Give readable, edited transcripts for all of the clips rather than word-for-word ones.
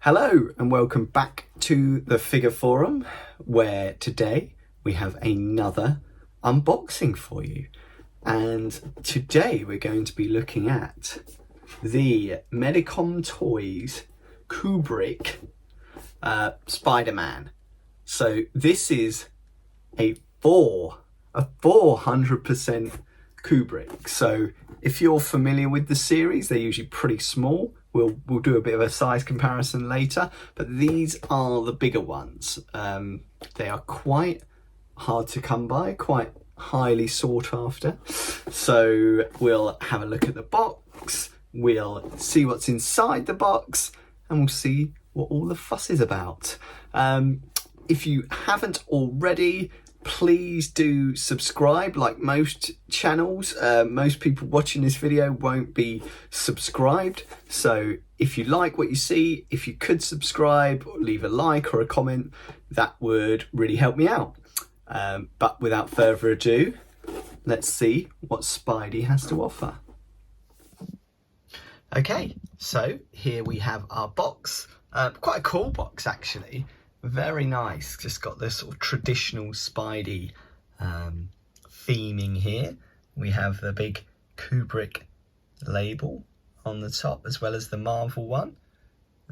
Hello and welcome back to the Figure Forum, where today we have another unboxing for you. And today we're going to be looking at the Medicom Toys Kubrick Spider-Man. So this is a 400% Kubrick. So if you're familiar with the series, they're usually pretty small. We'll do a bit of a size comparison later, but these are the bigger ones. They are quite hard to come by, quite highly sought after. So we'll have a look at the box, we'll see what's inside the box, and we'll see what all the fuss is about. If you haven't already, please do subscribe. Like most channels, most people watching this video won't be subscribed. So if you like what you see, if you could subscribe, or leave a like or a comment, that would really help me out. But without further ado, let's see what Spidey has to offer. Okay, so here we have our box. Quite a cool box actually. Very nice, just got this sort of traditional Spidey theming here. We have the big Kubrick label on the top as well as the Marvel one.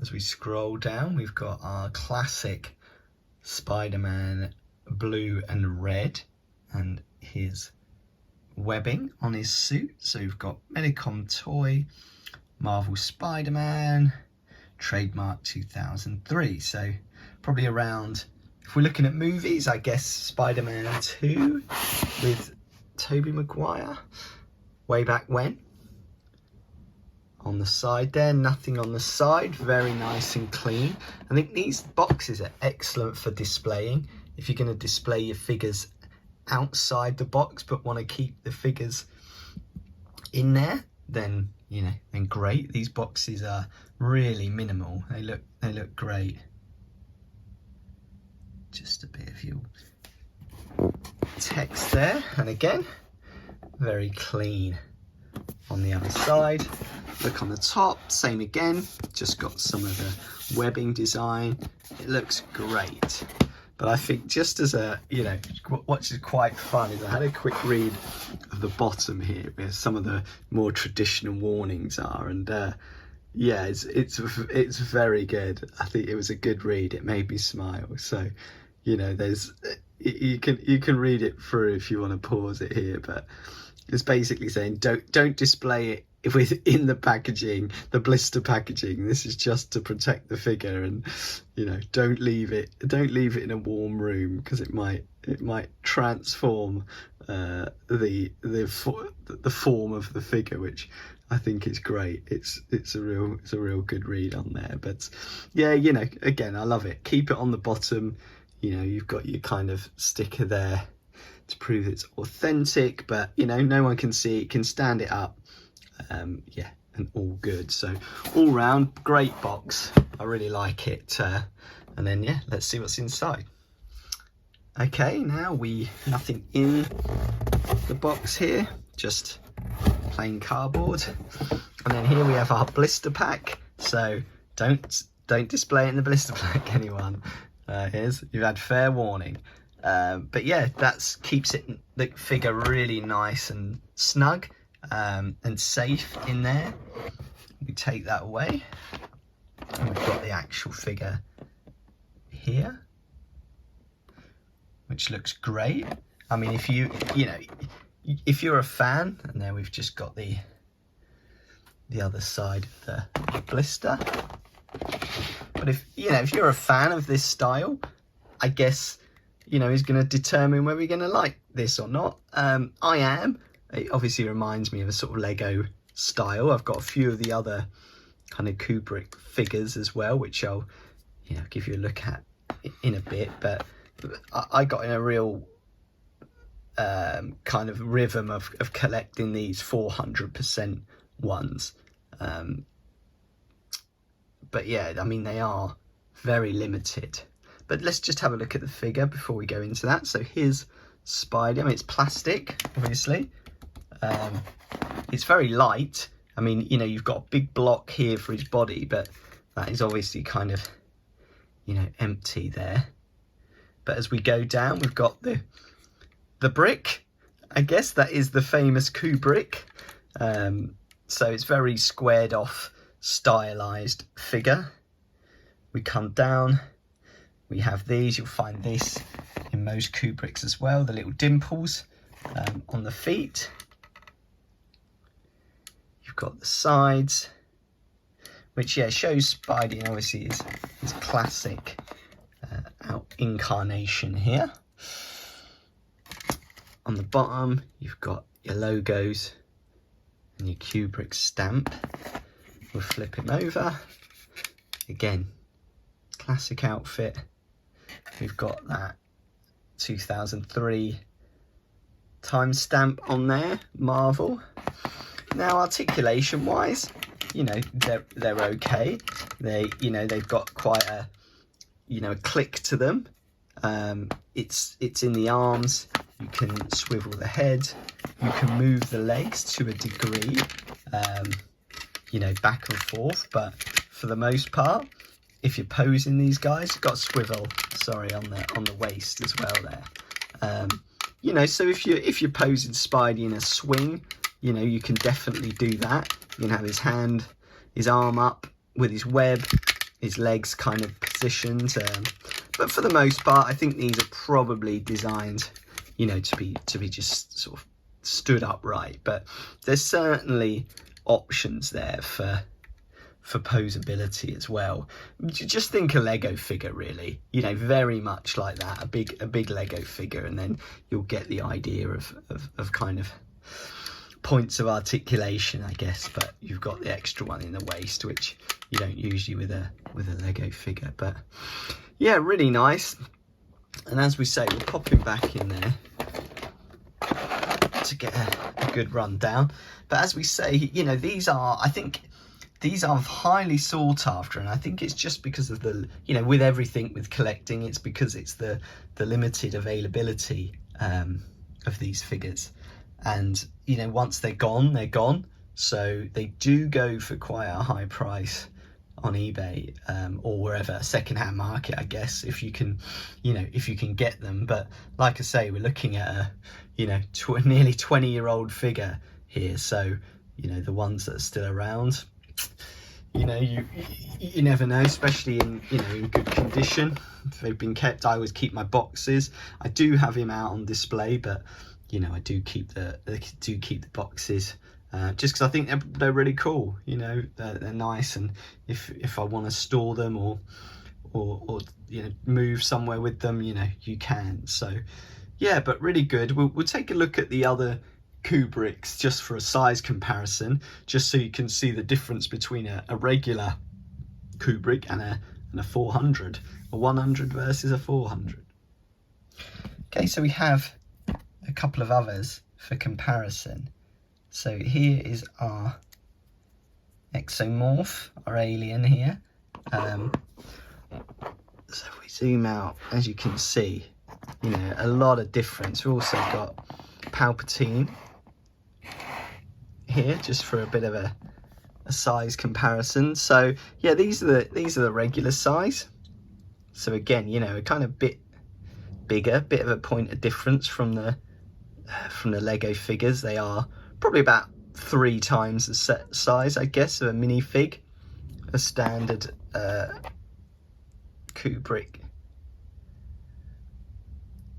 As we scroll down, we've got our classic Spider-Man blue and red and his webbing on his suit. So we've got Medicom Toy, Marvel Spider-Man, trademark 2003. So probably around, if we're looking at movies, I guess Spider-Man 2 with Tobey Maguire, way back when. On the side there, nothing on the side, very nice and clean. I think these boxes are excellent for displaying. If you're going to display your figures outside the box but want to keep the figures in there, then then great. These boxes are really minimal. They look great. Just a bit of your text there, and again, very clean on the other side. Look on the top, same again, just got some of the webbing design. It looks great. But I think just as a, what is quite fun is I had a quick read of the bottom here where some of the more traditional warnings are, and yeah, it's very good. I think it was a good read. It made me smile. So, there's you can read it through if you want to pause it here, but it's basically saying don't display it within the packaging, the blister packaging. This is just to protect the figure, and don't leave it in a warm room because it might transform the form of the figure, which I think is great. It's a real good read on there. But yeah, again, I love it. Keep it on the bottom. You've got your kind of sticker there to prove it's authentic, but no one can see it, can stand it up. Yeah, and all good. So all round, great box. I really like it. And then yeah, let's see what's inside. Okay, now nothing in the box here, just plain cardboard. And then here we have our blister pack. So don't display it in the blister pack, anyone. You've had fair warning. But yeah, that keeps the figure really nice and snug and safe in there. We take that away, and we've got the actual figure here, which looks great. I mean, if you're a fan, and then we've just got the other side of the blister. But if you're a fan of this style, I guess is going to determine whether you're going to like this or not. I am. It obviously reminds me of a sort of Lego style. I've got a few of the other kind of Kubrick figures as well, which I'll give you a look at in a bit. But I got in a real kind of rhythm of collecting these 400% ones. But yeah, I mean, they are very limited. But let's just have a look at the figure before we go into that. So here's Spidey. I mean, it's plastic, obviously. It's very light. I mean, you've got a big block here for his body, but that is obviously kind of, you know, empty there. But as we go down, we've got the brick. I guess that is the famous Kubrick. So it's very squared off, stylized figure. We come down, we have these. You'll find this in most Kubricks as well, the little dimples on the feet. You've got the sides, which, yeah, shows Spidey, obviously is classic out incarnation here. On the bottom, you've got your logos and your Kubrick stamp. We'll flip him over. Again, classic outfit. We've got that 2003 timestamp on there, Marvel. Now, articulation wise, you know, they're okay. They've got quite a, you know, a click to them. It's in the arms. You can swivel the head. You can move the legs to a degree, you know, back and forth. But for the most part, if you're posing these guys, you've got swivel. Sorry, on the waist as well there. You know, so if you're posing Spidey in a swing, you know, you can definitely do that. You can have his arm up with his web, his legs kind of positioned. But for the most part, I think these are probably designed, you know, to be just sort of stood upright. But there's certainly options there for posability as well. Just think a Lego figure, really, you know, very much like that, a big Lego figure, and then you'll get the idea of kind of points of articulation, I guess. But you've got the extra one in the waist, which you don't usually with a Lego figure. But yeah, really nice. And as we say, we'll pop him back in there to get a good rundown. But as we say, you know, I think these are highly sought after, and I think it's just because of the, you know, with everything with collecting, it's because it's the limited availability of these figures. And, you know, once they're gone, they're gone. So they do go for quite a high price on eBay or wherever, secondhand market, I guess, if you can, you know, if you can get them. But like I say, we're looking at a, you know, nearly 20-year-old figure here. So, you know, the ones that are still around, you know, you never know, especially in, you know, in good condition. If they've been kept, I always keep my boxes. I do have him out on display, but, you know, I do keep the boxes. Just because I think they're really cool, you know, they're nice, and if I want to store them or you know, move somewhere with them, you know, you can. So yeah, but really good. We'll take a look at the other Kubricks just for a size comparison, just so you can see the difference between a regular Kubrick and a 400, a 100 versus a 400. Okay, so we have a couple of others for comparison. So here is our exomorph, our alien here. So if we zoom out, as you can see, you know, a lot of difference. We've also got Palpatine here, just for a bit of a size comparison. So yeah, these are the regular size. So again, you know, a kind of bit bigger, bit of a point of difference from the Lego figures. They are probably about 3 times the set size, I guess, of a minifig, a standard Kubrick.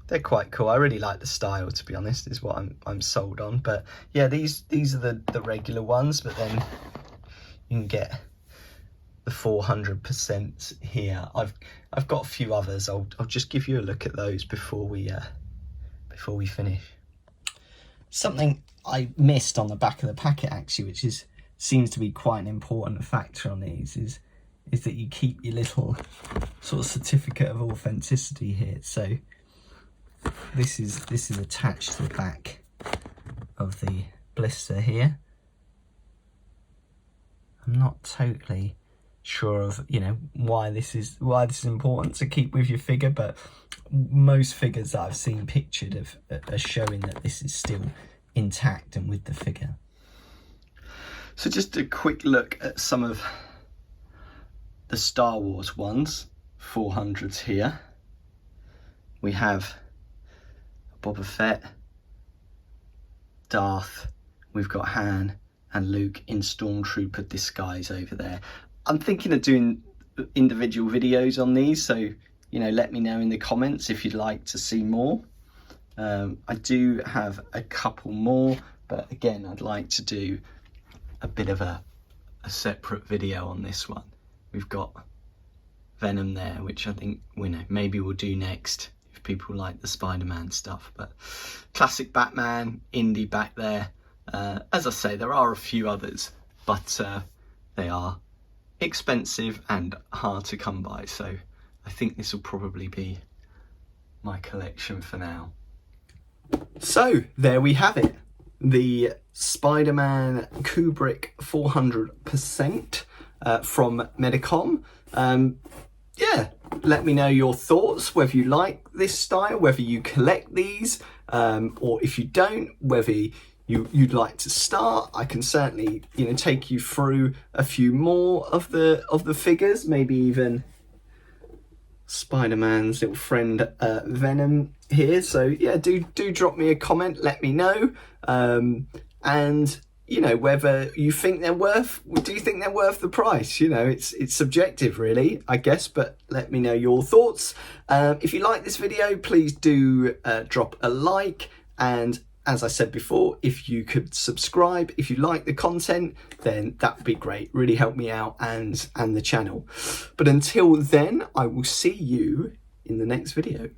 They're quite cool. I really like the style, to be honest, is what I'm sold on. But yeah, these are the regular ones, but then you can get the 400% here. I've got a few others. I'll just give you a look at those before we finish. Something I missed on the back of the packet, actually, which seems to be quite an important factor on these, is that you keep your little sort of certificate of authenticity here. So this is attached to the back of the blister here. I'm not totally sure of, you know, why this is important to keep with your figure, but most figures that I've seen pictured are showing that this is still intact and with the figure. So just a quick look at some of the Star Wars ones, 400s here. We have Boba Fett, Darth, we've got Han and Luke in Stormtrooper disguise over there. I'm thinking of doing individual videos on these, so let me know in the comments if you'd like to see more. I do have a couple more, but again, I'd like to do a bit of a separate video on this one. We've got Venom there, which I think maybe we'll do next if people like the Spider-Man stuff. But classic Batman, Indy back there. As I say, there are a few others, but they are expensive and hard to come by, so I think this will probably be my collection for now. So there we have it, the Spider-Man Kubrick 400% from Medicom. Yeah, let me know your thoughts, whether you like this style, whether you collect these, or if you don't, whether you'd like to start. I can certainly take you through a few more of the figures, maybe even Spider-Man's little friend Venom here. So yeah, do drop me a comment, let me know, and whether you think they're worth, do you think they're worth the price? It's subjective really, I guess, but let me know your thoughts. If you like this video, please do drop a like, and as I said before, if you could subscribe, if you like the content, then that would be great. Really help me out and the channel. But until then, I will see you in the next video.